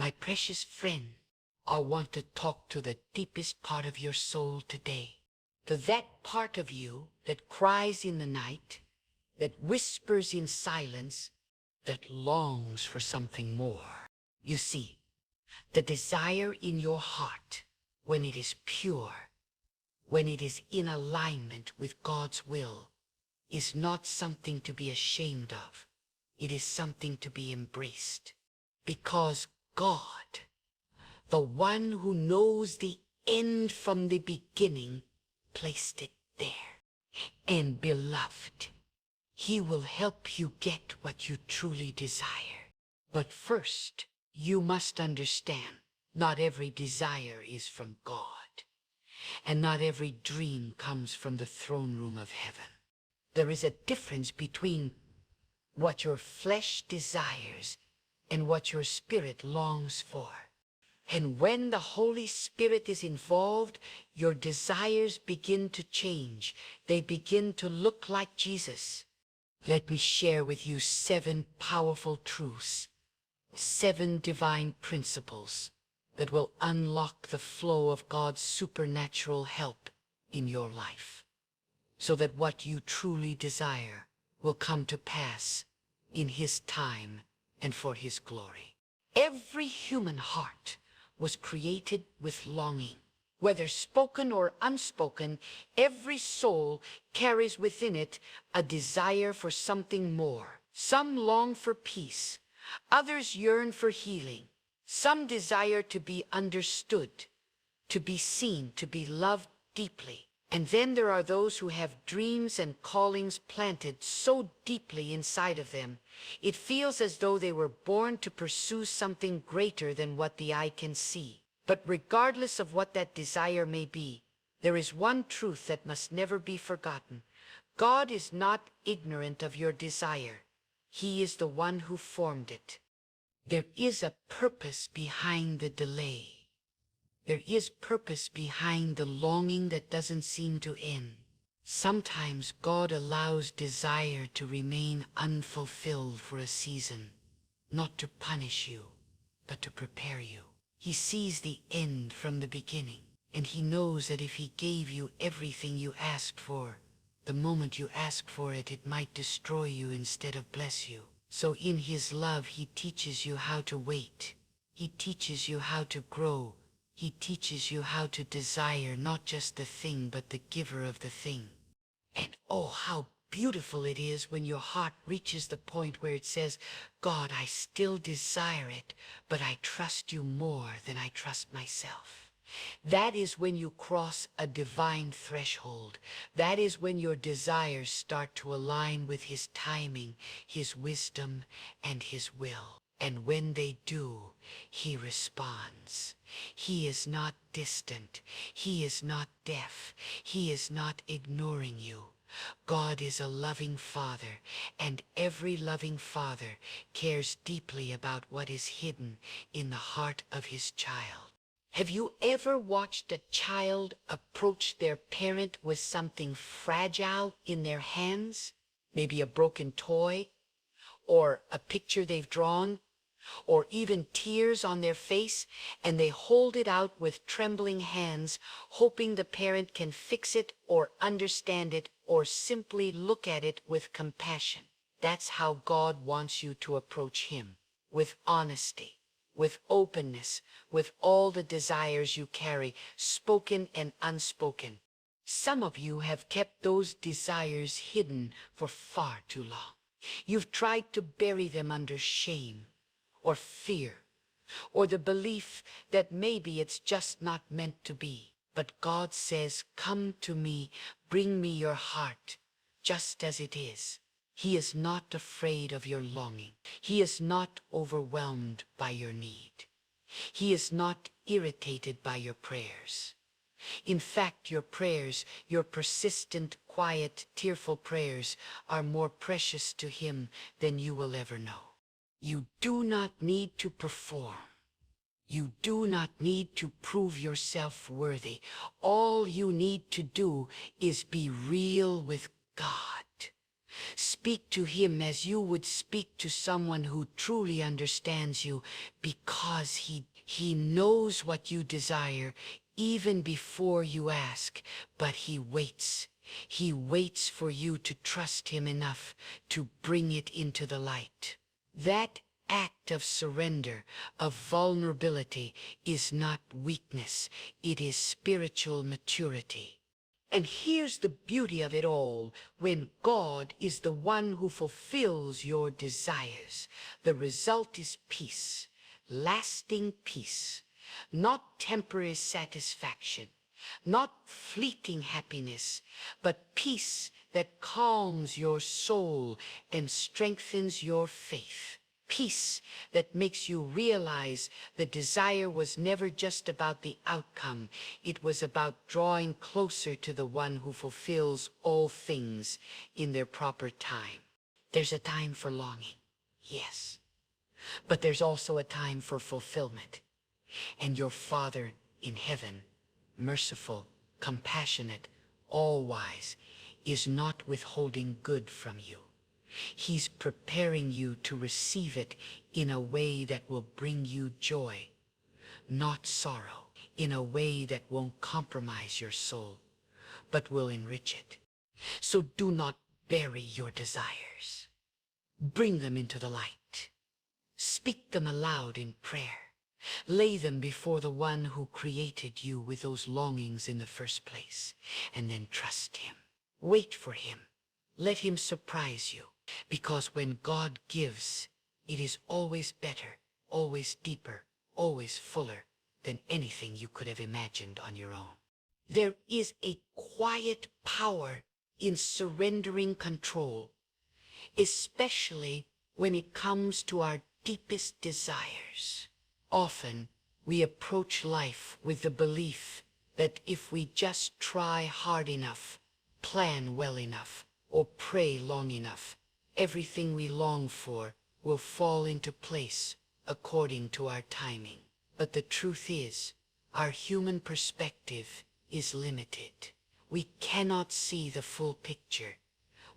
My precious friend, I want to talk to the deepest part of your soul today. To that part of you that cries in the night, that whispers in silence, that longs for something more. You see, the desire in your heart, when it is pure, when it is in alignment with God's will, is not something to be ashamed of. It is something to be embraced. Because God, the one who knows the end from the beginning, placed it there. And beloved, He will help you get what you truly desire. But first, you must understand, not every desire is from God, and not every dream comes from the throne room of heaven. There is a difference between what your flesh desires and what your spirit longs for. And when the Holy Spirit is involved, your desires begin to change. They begin to look like Jesus. Let me share with you 7 powerful truths, 7 divine principles that will unlock the flow of God's supernatural help in your life, so that what you truly desire will come to pass in His time and for His glory. Every human heart was created with longing. Whether spoken or unspoken, every soul carries within it a desire for something more. Some long for peace, others yearn for healing. Some desire to be understood, to be seen, to be loved deeply. And then there are those who have dreams and callings planted so deeply inside of them, it feels as though they were born to pursue something greater than what the eye can see. But regardless of what that desire may be, there is one truth that must never be forgotten. God is not ignorant of your desire. He is the one who formed it. There is a purpose behind the delay. There is purpose behind the longing that doesn't seem to end. Sometimes God allows desire to remain unfulfilled for a season, not to punish you, but to prepare you. He sees the end from the beginning, and He knows that if He gave you everything you asked for, the moment you asked for it, it might destroy you instead of bless you. So in His love, He teaches you how to wait. He teaches you how to grow. He teaches you how to desire not just the thing, but the giver of the thing. And oh, how beautiful it is when your heart reaches the point where it says, God, I still desire it, but I trust you more than I trust myself. That is when you cross a divine threshold. That is when your desires start to align with His timing, His wisdom, and His will. And when they do, He responds. He is not distant. He is not deaf. He is not ignoring you. God is a loving Father, and every loving Father cares deeply about what is hidden in the heart of His child. Have you ever watched a child approach their parent with something fragile in their hands? Maybe a broken toy, or a picture they've drawn, or even tears on their face, and they hold it out with trembling hands, hoping the parent can fix it or understand it or simply look at it with compassion. That's how God wants you to approach Him, with honesty, with openness, with all the desires you carry, spoken and unspoken. Some of you have kept those desires hidden for far too long. You've tried to bury them under shame, or fear, or the belief that maybe it's just not meant to be. But God says, come to me, bring me your heart, just as it is. He is not afraid of your longing. He is not overwhelmed by your need. He is not irritated by your prayers. In fact, your prayers, your persistent, quiet, tearful prayers, are more precious to Him than you will ever know. You do not need to perform. You do not need to prove yourself worthy. All you need to do is be real with God. Speak to him as you would speak to someone who truly understands you, because he knows what you desire even before you ask, but he waits. He waits for you to trust him enough to bring it into the light. That act of surrender, of vulnerability, is not weakness. It is spiritual maturity. And here's the beauty of it all. When God is the one who fulfills your desires, the result is peace, lasting peace, not temporary satisfaction, not fleeting happiness, but peace that calms your soul and strengthens your faith. Peace that makes you realize the desire was never just about the outcome. It was about drawing closer to the one who fulfills all things in their proper time. There's a time for longing, yes, but there's also a time for fulfillment. And your Father in heaven, merciful, compassionate, all-wise, is not withholding good from you. He's preparing you to receive it in a way that will bring you joy, not sorrow, in a way that won't compromise your soul, but will enrich it. So do not bury your desires. Bring them into the light. Speak them aloud in prayer. Lay them before the one who created you with those longings in the first place, and then trust him. Wait for him. Let him surprise you. Because when God gives, it is always better, always deeper, always fuller than anything you could have imagined on your own. There is a quiet power in surrendering control, especially when it comes to our deepest desires. Often, we approach life with the belief that if we just try hard enough, plan well enough, or pray long enough, everything we long for will fall into place according to our timing. But the truth is, our human perspective is limited. We cannot see the full picture.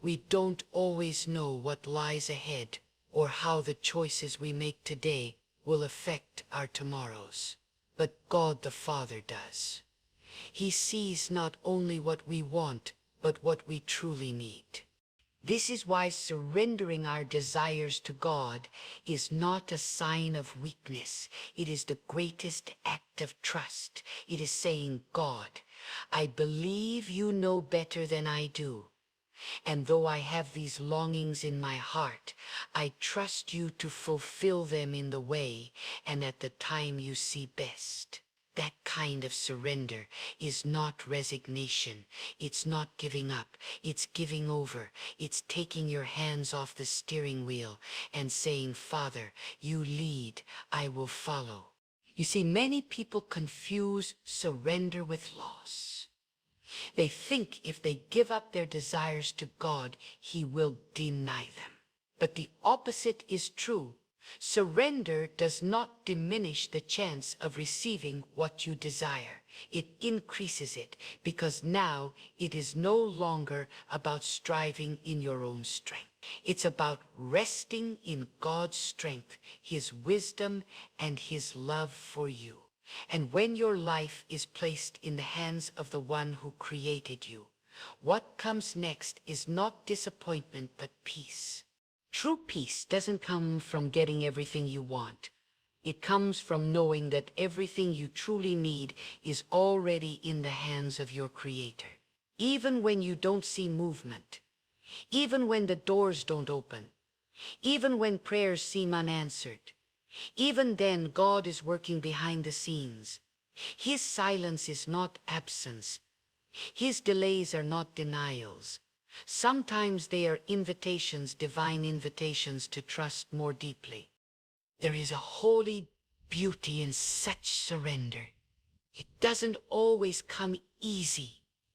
We don't always know what lies ahead or how the choices we make today will affect our tomorrows. But God the Father does. He sees not only what we want, but what we truly need. This is why surrendering our desires to God is not a sign of weakness. It is the greatest act of trust. It is saying, God, I believe you know better than I do. And though I have these longings in my heart, I trust you to fulfill them in the way and at the time you see best. That kind of surrender is not resignation. It's not giving up. It's giving over. It's taking your hands off the steering wheel and saying, Father, you lead, I will follow. You see, many people confuse surrender with loss. They think if they give up their desires to God, he will deny them. But the opposite is true. Surrender does not diminish the chance of receiving what you desire. It increases it, because now it is no longer about striving in your own strength. It's about resting in God's strength, his wisdom, and his love for you. And when your life is placed in the hands of the one who created you, what comes next is not disappointment but peace. True peace doesn't come from getting everything you want. It comes from knowing that everything you truly need is already in the hands of your Creator. Even when you don't see movement, even when the doors don't open, even when prayers seem unanswered, even then God is working behind the scenes. His silence is not absence. His delays are not denials. Sometimes they are invitations, divine invitations to trust more deeply. There is a holy beauty in such surrender. It doesn't always come easy.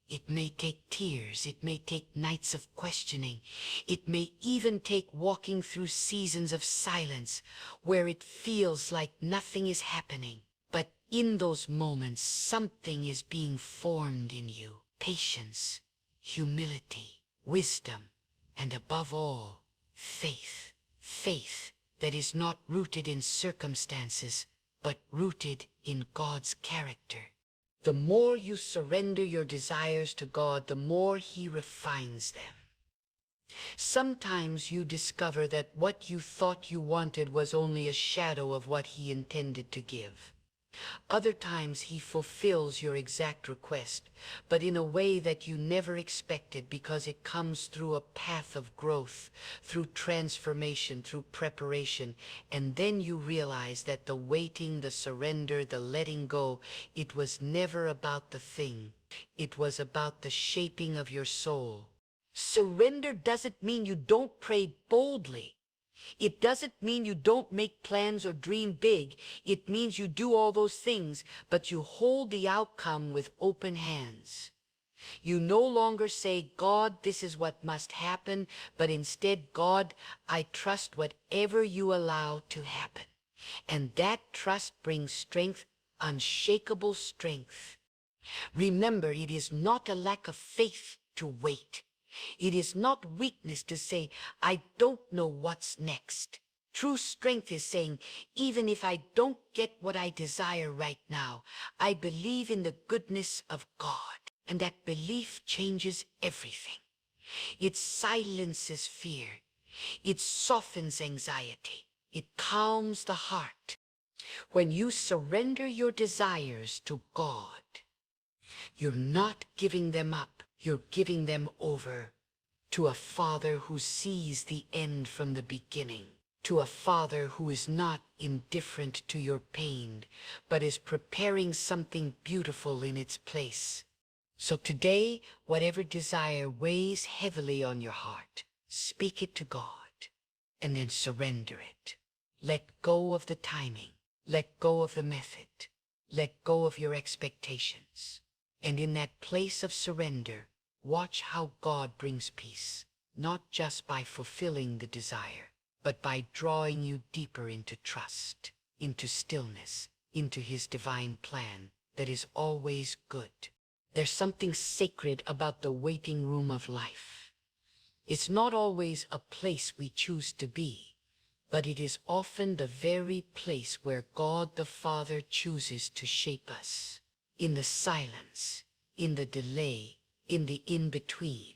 It may take tears. It may take nights of questioning. It may even take walking through seasons of silence where it feels like nothing is happening. But in those moments, something is being formed in you. Patience, humility, wisdom, And above all, faith. Faith that is not rooted in circumstances, but rooted in God's character. The more you surrender your desires to God, the more He refines them. Sometimes you discover that what you thought you wanted was only a shadow of what He intended to give. Other times He fulfills your exact request, but in a way that you never expected, because it comes through a path of growth, through transformation, through preparation. And then you realize that the waiting, the surrender, the letting go, it was never about the thing. It was about the shaping of your soul. Surrender doesn't mean you don't pray boldly. It doesn't mean you don't make plans or dream big. It means you do all those things, but you hold the outcome with open hands. You no longer say, God, this is what must happen, but instead, God, I trust whatever you allow to happen. And that trust brings strength, unshakable strength. Remember, it is not a lack of faith to wait. It is not weakness to say, I don't know what's next. True strength is saying, even if I don't get what I desire right now, I believe in the goodness of God. And that belief changes everything. It silences fear. It softens anxiety. It calms the heart. When you surrender your desires to God, you're not giving them up. You're giving them over to a Father who sees the end from the beginning, to a Father who is not indifferent to your pain, but is preparing something beautiful in its place. So today, whatever desire weighs heavily on your heart, speak it to God, and then surrender it. Let go of the timing. Let go of the method. Let go of your expectations. And in that place of surrender, watch how God brings peace, not just by fulfilling the desire, but by drawing you deeper into trust, into stillness, into His divine plan that is always good. There's something sacred about the waiting room of life. It's not always a place we choose to be, but it is often the very place where God the Father chooses to shape us. In the silence, in the delay, in the in-between,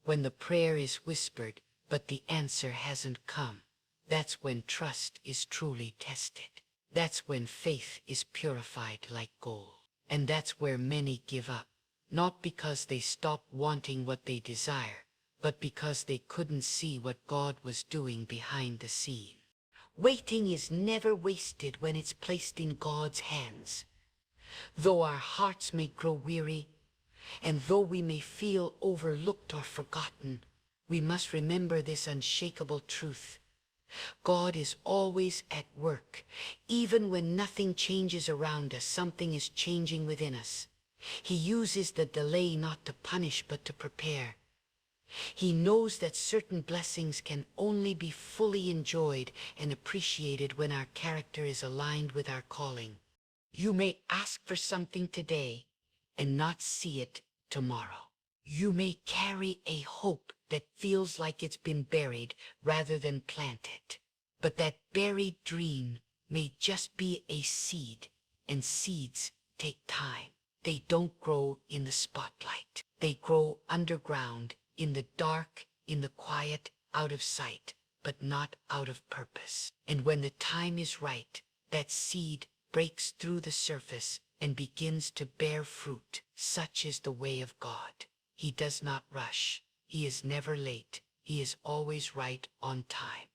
when the prayer is whispered, but the answer hasn't come, that's when trust is truly tested. That's when faith is purified like gold. And that's where many give up, not because they stopped wanting what they desire, but because they couldn't see what God was doing behind the scene. Waiting is never wasted when it's placed in God's hands. Though our hearts may grow weary, and though we may feel overlooked or forgotten, we must remember this unshakable truth. God is always at work. Even when nothing changes around us, something is changing within us. He uses the delay not to punish, but to prepare. He knows that certain blessings can only be fully enjoyed and appreciated when our character is aligned with our calling. You may ask for something today and not see it tomorrow. You may carry a hope that feels like it's been buried rather than planted. But that buried dream may just be a seed, and seeds take time. They don't grow in the spotlight. They grow underground, in the dark, in the quiet, out of sight, but not out of purpose. And when the time is right, that seed breaks through the surface and begins to bear fruit. Such is the way of God. He does not rush. He is never late. He is always right on time.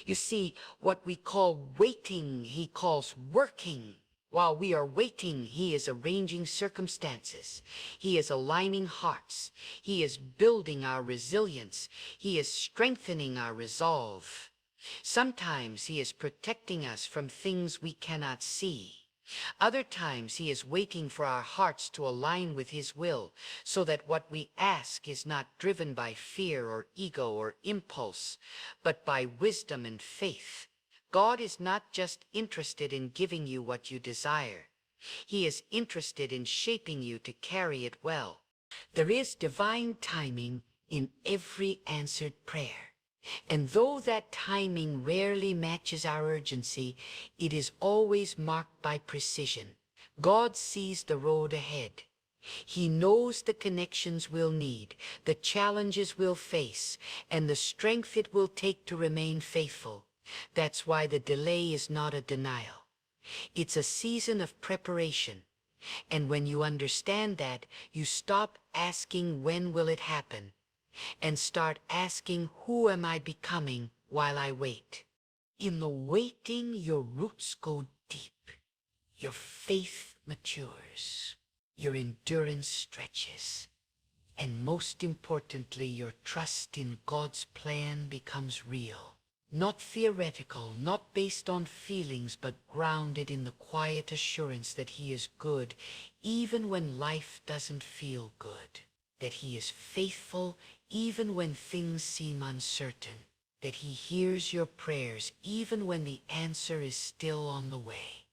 You see, what we call waiting, He calls working. While we are waiting, He is arranging circumstances. He is aligning hearts. He is building our resilience. He is strengthening our resolve. Sometimes He is protecting us from things we cannot see. Other times He is waiting for our hearts to align with His will, so that what we ask is not driven by fear or ego or impulse, but by wisdom and faith. God is not just interested in giving you what you desire. He is interested in shaping you to carry it well. There is divine timing in every answered prayer. And though that timing rarely matches our urgency, it is always marked by precision. God sees the road ahead. He knows the connections we'll need, the challenges we'll face, and the strength it will take to remain faithful. That's why the delay is not a denial. It's a season of preparation. And when you understand that, you stop asking when will it happen, and start asking who am I becoming while I wait. In the waiting, your roots go deep. Your faith matures. Your endurance stretches. And most importantly, your trust in God's plan becomes real. Not theoretical, not based on feelings, but grounded in the quiet assurance that He is good, even when life doesn't feel good. That He is faithful, even when things seem uncertain. That He hears your prayers, even when the answer is still on the way.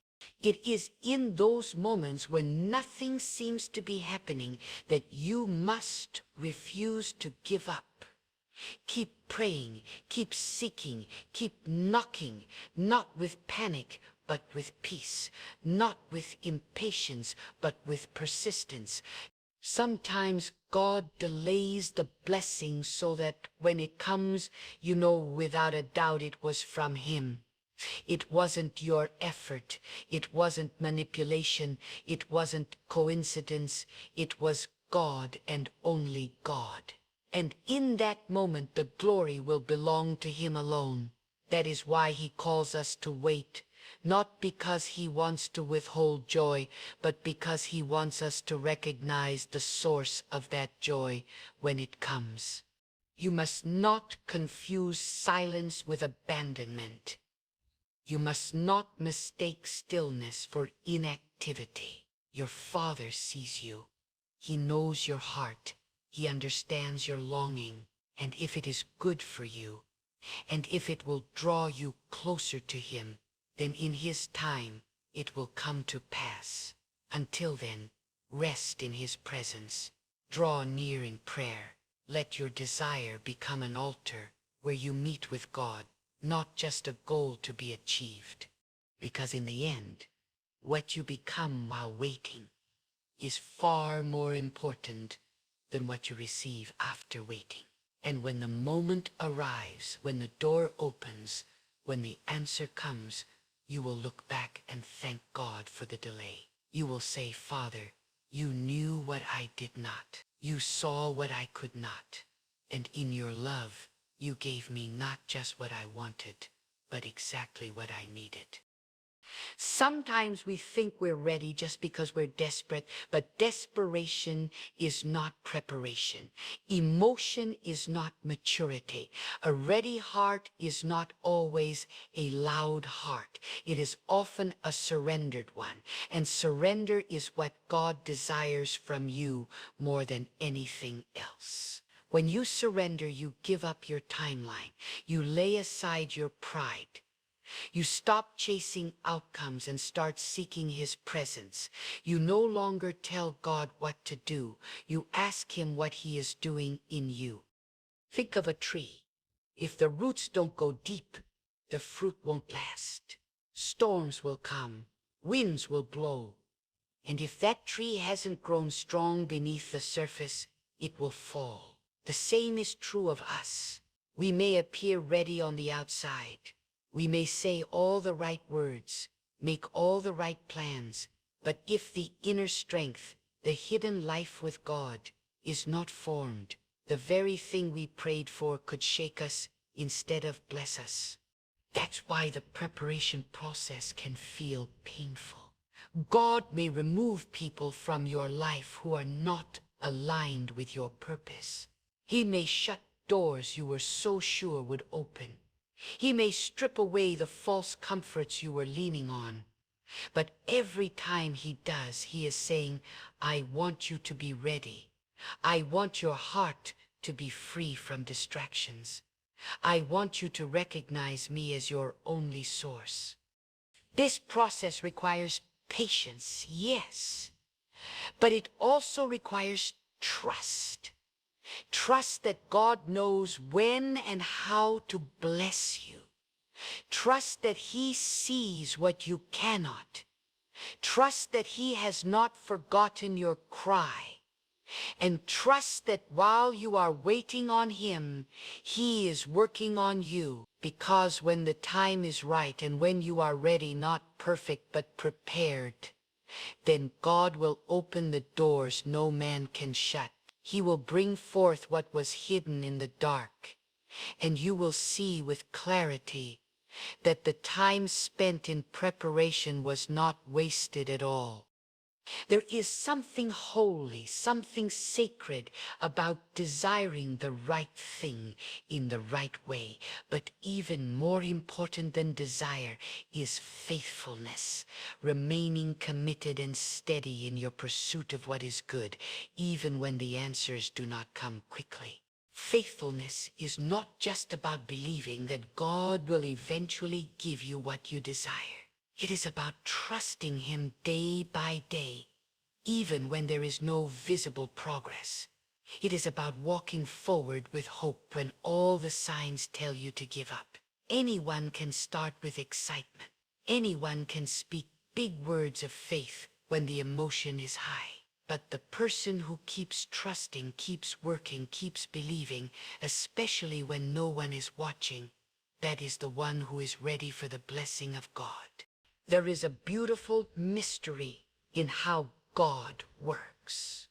It is in those moments when nothing seems to be happening that you must refuse to give up. Keep praying, keep seeking, keep knocking, not with panic, but with peace, not with impatience, but with persistence. Sometimes God delays the blessing so that when it comes, you know without a doubt it was from Him. It wasn't your effort. It wasn't manipulation. It wasn't coincidence. It was God and only God. And in that moment, the glory will belong to Him alone. That is why He calls us to wait, not because He wants to withhold joy, but because He wants us to recognize the source of that joy when it comes. You must not confuse silence with abandonment. You must not mistake stillness for inactivity. Your Father sees you. He knows your heart. He understands your longing. And if it is good for you, and if it will draw you closer to Him, then in His time it will come to pass. Until then, rest in His presence. Draw near in prayer. Let your desire become an altar where you meet with God, not just a goal to be achieved. Because in the end, what you become while waiting is far more important than what you receive after waiting. And when the moment arrives, when the door opens, when the answer comes, you will look back and thank God for the delay. You will say, Father, you knew what I did not. You saw what I could not. And in your love, you gave me not just what I wanted, but exactly what I needed. Sometimes we think we're ready just because we're desperate, but desperation is not preparation. Emotion is not maturity. A ready heart is not always a loud heart. It is often a surrendered one, and surrender is what God desires from you more than anything else. When you surrender, you give up your timeline. You lay aside your pride. You stop chasing outcomes and start seeking His presence. You no longer tell God what to do. You ask Him what He is doing in you. Think of a tree. If the roots don't go deep, the fruit won't last. Storms will come. Winds will blow. And if that tree hasn't grown strong beneath the surface, it will fall. The same is true of us. We may appear ready on the outside. We may say all the right words, make all the right plans, but if the inner strength, the hidden life with God, is not formed, the very thing we prayed for could shake us instead of bless us. That's why the preparation process can feel painful. God may remove people from your life who are not aligned with your purpose. He may shut doors you were so sure would open. He may strip away the false comforts you were leaning on. But every time He does, He is saying, I want you to be ready. I want your heart to be free from distractions. I want you to recognize me as your only source. This process requires patience, yes, but it also requires trust. Trust that God knows when and how to bless you. Trust that He sees what you cannot. Trust that He has not forgotten your cry. And trust that while you are waiting on Him, He is working on you. Because when the time is right and when you are ready, not perfect but prepared, then God will open the doors no man can shut. He will bring forth what was hidden in the dark, and you will see with clarity that the time spent in preparation was not wasted at all. There is something holy, something sacred about desiring the right thing in the right way. But even more important than desire is faithfulness, remaining committed and steady in your pursuit of what is good, even when the answers do not come quickly. Faithfulness is not just about believing that God will eventually give you what you desire. It is about trusting Him day by day, even when there is no visible progress. It is about walking forward with hope when all the signs tell you to give up. Anyone can start with excitement. Anyone can speak big words of faith when the emotion is high. But the person who keeps trusting, keeps working, keeps believing, especially when no one is watching, that is the one who is ready for the blessing of God. There is a beautiful mystery in how God works.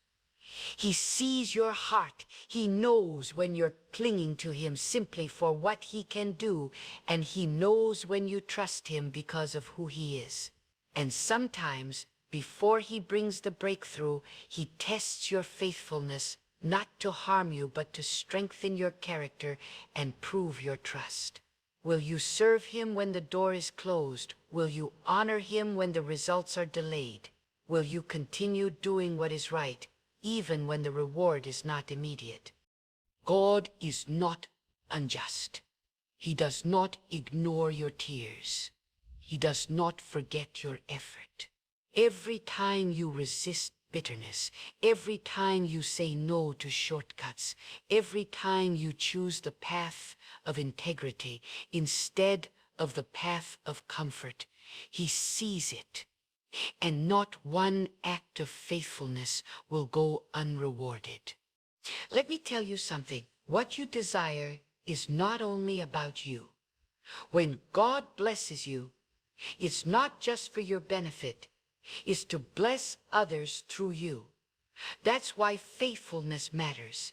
He sees your heart. He knows when you're clinging to Him simply for what He can do, and He knows when you trust Him because of who He is. And sometimes, before He brings the breakthrough, He tests your faithfulness, not to harm you, but to strengthen your character and prove your trust. Will you serve Him when the door is closed? Will you honor Him when the results are delayed? Will you continue doing what is right, even when the reward is not immediate? God is not unjust. He does not ignore your tears. He does not forget your effort. Every time you resist bitterness, every time you say no to shortcuts, every time you choose the path of integrity instead of the path of comfort, He sees it. And not one act of faithfulness will go unrewarded. Let me tell you something. What you desire is not only about you. When God blesses you, it's not just for your benefit. It's to bless others through you. That's why faithfulness matters.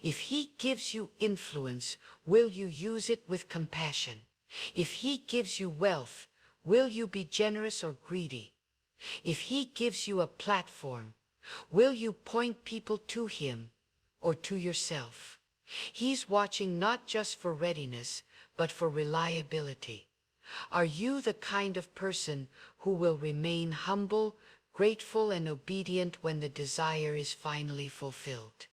If He gives you influence, will you use it with compassion? If He gives you wealth, will you be generous or greedy? If He gives you a platform, will you point people to Him or to yourself? He's watching not just for readiness, but for reliability. Are you the kind of person who will remain humble, grateful, and obedient when the desire is finally fulfilled?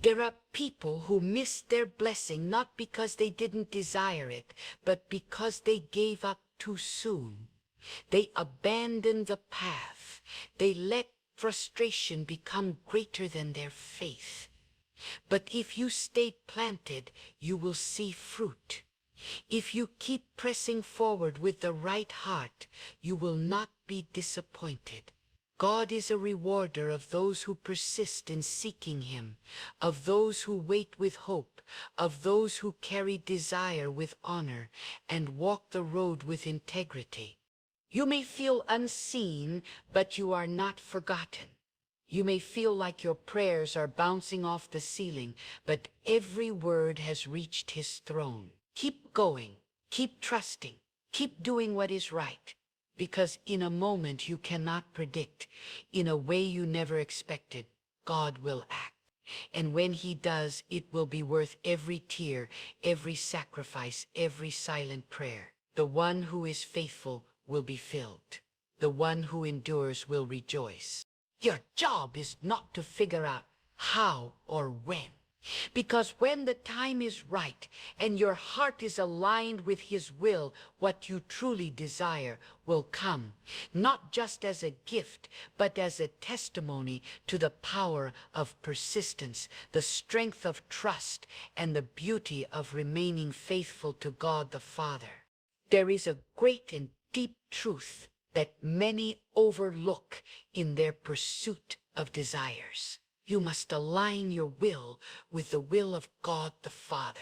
There are people who miss their blessing not because they didn't desire it, but because they gave up too soon. They abandoned the path. They let frustration become greater than their faith. But if you stay planted, you will see fruit. If you keep pressing forward with the right heart, you will not be disappointed. God is a rewarder of those who persist in seeking Him, of those who wait with hope, of those who carry desire with honor, and walk the road with integrity. You may feel unseen, but you are not forgotten. You may feel like your prayers are bouncing off the ceiling, but every word has reached His throne. Keep going, keep trusting, keep doing what is right, because in a moment you cannot predict, in a way you never expected, God will act. And when He does, it will be worth every tear, every sacrifice, every silent prayer. The one who is faithful will be filled. The one who endures will rejoice. Your job is not to figure out how or when. Because when the time is right and your heart is aligned with His will, what you truly desire will come, not just as a gift, but as a testimony to the power of persistence, the strength of trust, and the beauty of remaining faithful to God the Father. There is a great and deep truth that many overlook in their pursuit of desires. You must align your will with the will of God the Father.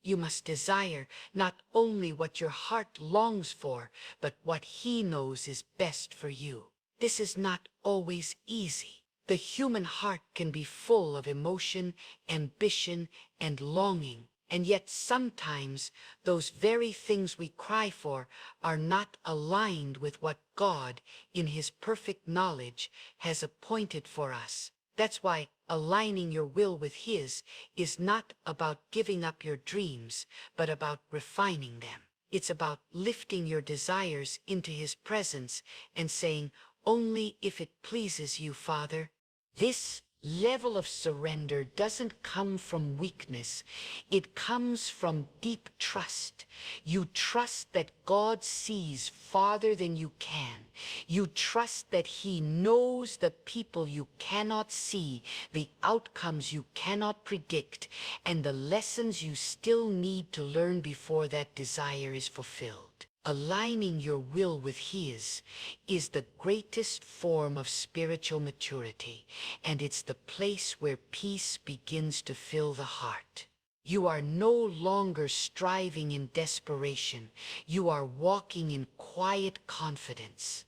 You must desire not only what your heart longs for, but what He knows is best for you. This is not always easy. The human heart can be full of emotion, ambition, and longing, and yet sometimes those very things we cry for are not aligned with what God, in His perfect knowledge, has appointed for us. That's why aligning your will with His is not about giving up your dreams, but about refining them. It's about lifting your desires into His presence and saying, "Only if it pleases you, Father." This level of surrender doesn't come from weakness. It comes from deep trust. You trust that God sees farther than you can. You trust that He knows the people you cannot see, the outcomes you cannot predict, and the lessons you still need to learn before that desire is fulfilled. Aligning your will with His is the greatest form of spiritual maturity, and it's the place where peace begins to fill the heart. You are no longer striving in desperation. You are walking in quiet confidence.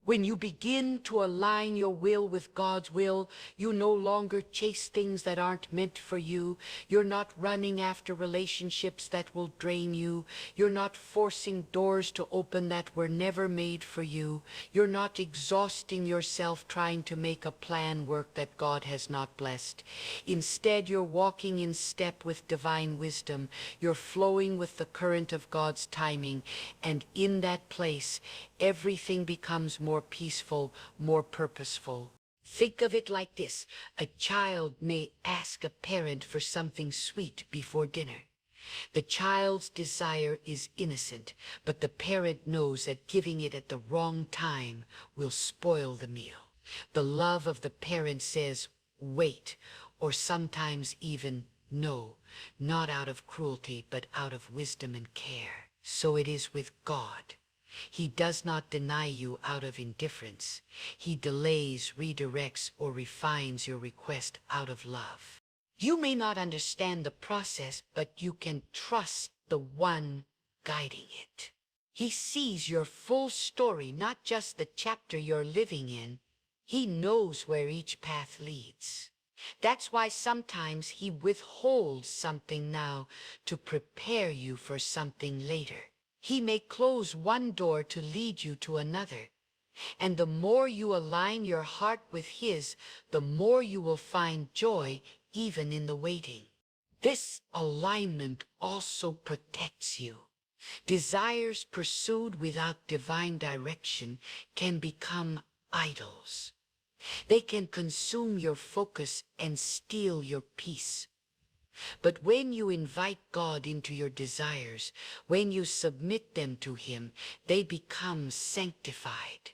When you begin to align your will with God's will, you no longer chase things that aren't meant for you. You're not running after relationships that will drain you. You're not forcing doors to open that were never made for you. You're not exhausting yourself trying to make a plan work that God has not blessed. Instead, you're walking in step with divine wisdom. You're flowing with the current of God's timing, and in that place, everything becomes more peaceful, more purposeful. Think of it like this. A child may ask a parent for something sweet before dinner. The child's desire is innocent, but the parent knows that giving it at the wrong time will spoil the meal. The love of the parent says, "Wait," or sometimes even "no," not out of cruelty, but out of wisdom and care. So it is with God. He does not deny you out of indifference. He delays, redirects, or refines your request out of love. You may not understand the process, but you can trust the one guiding it. He sees your full story, not just the chapter you're living in. He knows where each path leads. That's why sometimes He withholds something now to prepare you for something later. He may close one door to lead you to another. And the more you align your heart with His, the more you will find joy even in the waiting. This alignment also protects you. Desires pursued without divine direction can become idols. They can consume your focus and steal your peace. But when you invite God into your desires, when you submit them to Him, they become sanctified.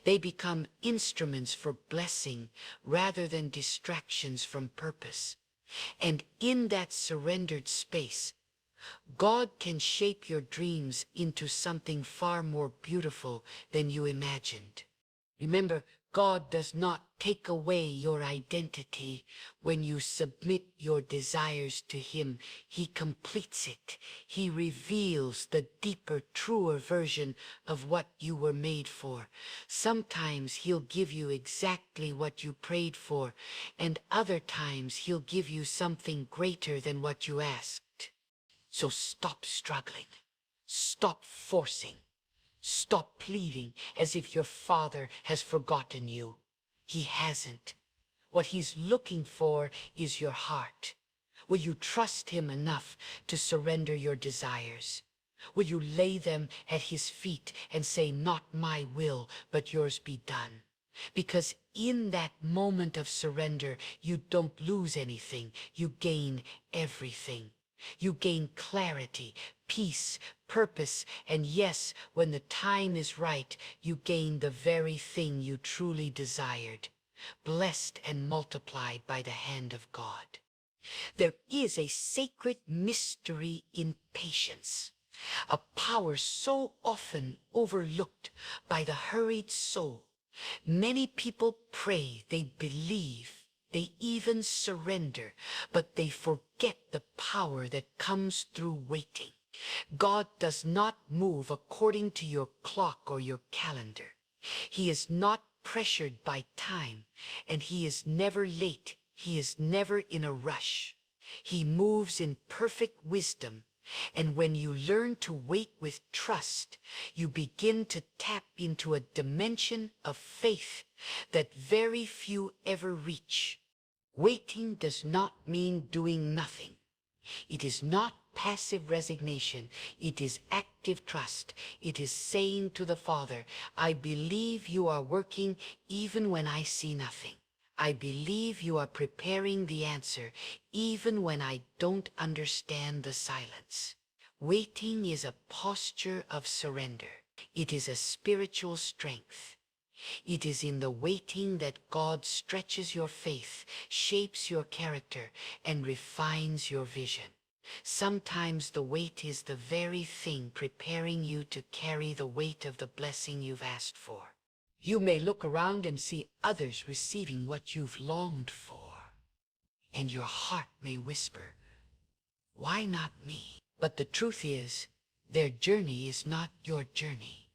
They become instruments for blessing rather than distractions from purpose. And in that surrendered space, God can shape your dreams into something far more beautiful than you imagined. Remember, God does not take away your identity. When you submit your desires to Him, He completes it. He reveals the deeper, truer version of what you were made for. Sometimes He'll give you exactly what you prayed for, and other times He'll give you something greater than what you asked. So stop struggling. Stop forcing. Stop pleading as if your Father has forgotten you. He hasn't. What He's looking for is your heart. Will you trust Him enough to surrender your desires? Will you lay them at His feet and say, "Not my will, but yours be done"? Because in that moment of surrender, you don't lose anything. You gain everything. You gain clarity, peace, purpose, and yes, when the time is right, you gain the very thing you truly desired, blessed and multiplied by the hand of God. There is a sacred mystery in patience, a power so often overlooked by the hurried soul. Many people pray, they believe, they even surrender, but they forget the power that comes through waiting. God does not move according to your clock or your calendar. He is not pressured by time, and he is never late. He is never in a rush. He moves in perfect wisdom, and when you learn to wait with trust, you begin to tap into a dimension of faith that very few ever reach. Waiting does not mean doing nothing. It is not passive resignation. It is active trust. It is saying to the Father, I believe you are working even when I see nothing. I believe you are preparing the answer even when I don't understand the silence. Waiting is a posture of surrender. It is a spiritual strength. It is in the waiting that God stretches your faith, shapes your character, and refines your vision. Sometimes the wait is the very thing preparing you to carry the weight of the blessing you've asked for. You may look around and see others receiving what you've longed for, and your heart may whisper, why not me? But the truth is, their journey is not your journey.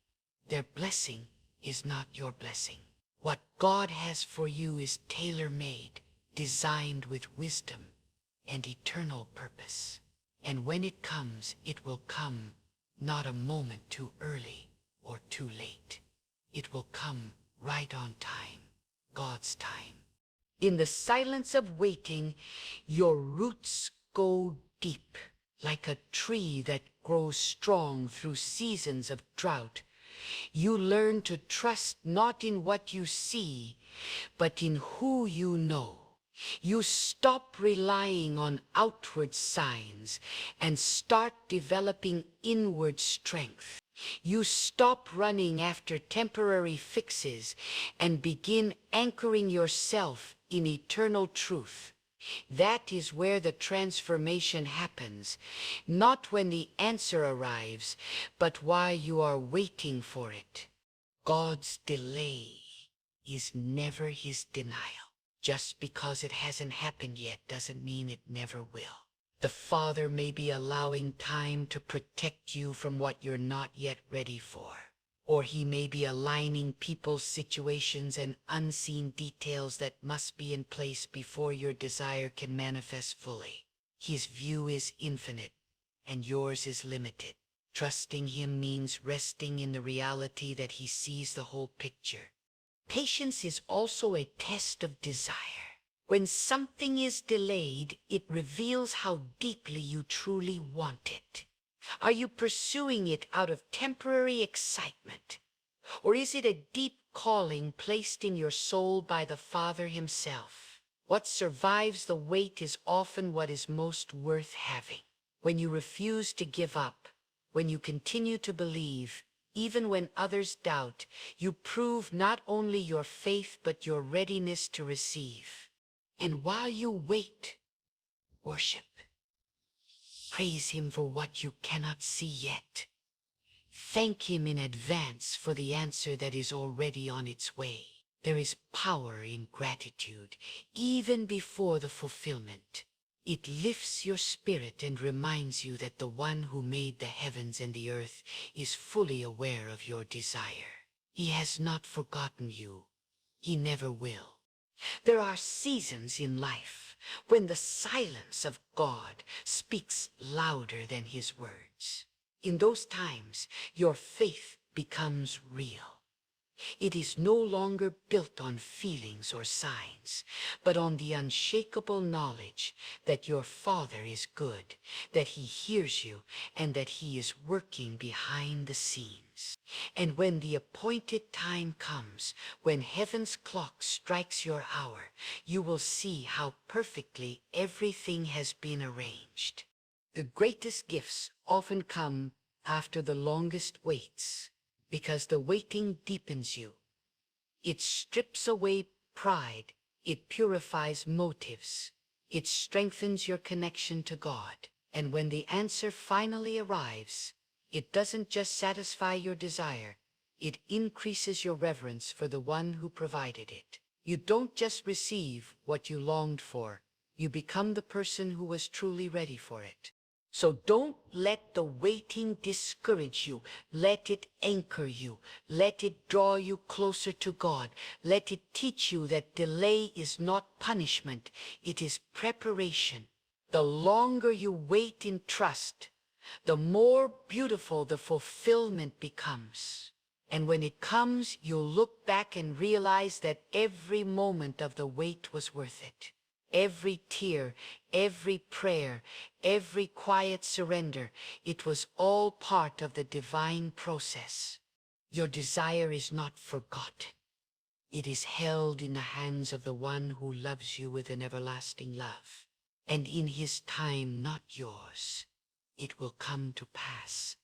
Their blessing is not your blessing. What God has for you is tailor-made, designed with wisdom and eternal purpose. And when it comes, it will come not a moment too early or too late. It will come right on time, God's time. In the silence of waiting, your roots go deep, like a tree that grows strong through seasons of drought. You learn to trust not in what you see, but in who you know. You stop relying on outward signs and start developing inward strength. You stop running after temporary fixes and begin anchoring yourself in eternal truth. That is where the transformation happens, not when the answer arrives, but while you are waiting for it. God's delay is never his denial. Just because it hasn't happened yet doesn't mean it never will. The Father may be allowing time to protect you from what you're not yet ready for. Or he may be aligning people's situations and unseen details that must be in place before your desire can manifest fully. His view is infinite, and yours is limited. Trusting him means resting in the reality that he sees the whole picture. Patience is also a test of desire. When something is delayed, it reveals how deeply you truly want it. Are you pursuing it out of temporary excitement? Or is it a deep calling placed in your soul by the Father himself? What survives the wait is often what is most worth having. When you refuse to give up, when you continue to believe, even when others doubt, you prove not only your faith but your readiness to receive. And while you wait, worship. Praise him for what you cannot see yet. Thank him in advance for the answer that is already on its way. There is power in gratitude, even before the fulfillment. It lifts your spirit and reminds you that the one who made the heavens and the earth is fully aware of your desire. He has not forgotten you. He never will. There are seasons in life when the silence of God speaks louder than his words. In those times, your faith becomes real. It is no longer built on feelings or signs, but on the unshakable knowledge that your Father is good, that He hears you, and that He is working behind the scenes. And when the appointed time comes, when heaven's clock strikes your hour, you will see how perfectly everything has been arranged. The greatest gifts often come after the longest waits, because the waiting deepens you. It strips away pride. It purifies motives. It strengthens your connection to God. And when the answer finally arrives, it doesn't just satisfy your desire. It increases your reverence for the one who provided it. You don't just receive what you longed for. You become the person who was truly ready for it. So don't let the waiting discourage you. Let it anchor you. Let it draw you closer to God. Let it teach you that delay is not punishment. It is preparation. The longer you wait in trust, the more beautiful the fulfillment becomes. And when it comes, you'll look back and realize that every moment of the wait was worth it. Every tear, every prayer, every quiet surrender, it was all part of the divine process. Your desire is not forgotten. It is held in the hands of the one who loves you with an everlasting love. And in His time, not yours, it will come to pass.